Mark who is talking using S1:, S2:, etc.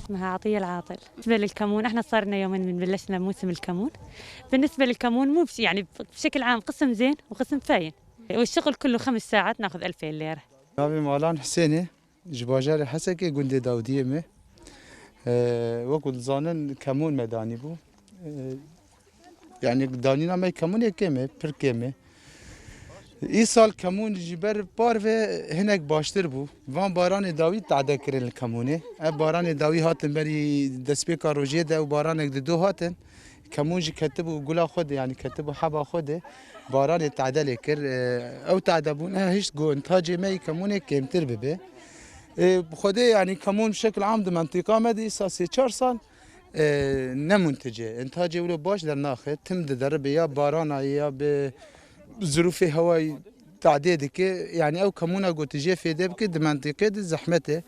S1: اسمها عطية العاطل. بالنسبة للكمون احنا صار لنا يومين من بلشنا موسم الكمون. بالنسبة للكمون مو يعني بشكل عام قسم زين وقسم فاين، والشغل كله 5 ساعات ناخذ 2000 ليرة.
S2: نابي مالان حسيني جباجر حسكي قندي داودية مي وقل زانن كمون مداني بو يعني دانينا ما كمون يكمه پر كمه ای سال کمون جبر بار و هنگ باشتر بو وان باران داوی تعده کرن کمونه باران داوی هاتن بری دسپی کاروجیه ده و باران دو هاتن کمون جی کتب و گلا خود يعني كتب حبا خود باران تعده لکر او تعده بون هیچ گو انتاج می کمونه کمتر ببه بخوده يعني كمون بشكل عام ده منطقه مدي اساسي 4 سال نمنتجه انتاج ولو باش در ناخذ تم درب يا باران يا ب ظروف هواي تعديد كي يعني او كمونه قلت جي في دبك د منطقه د زحمته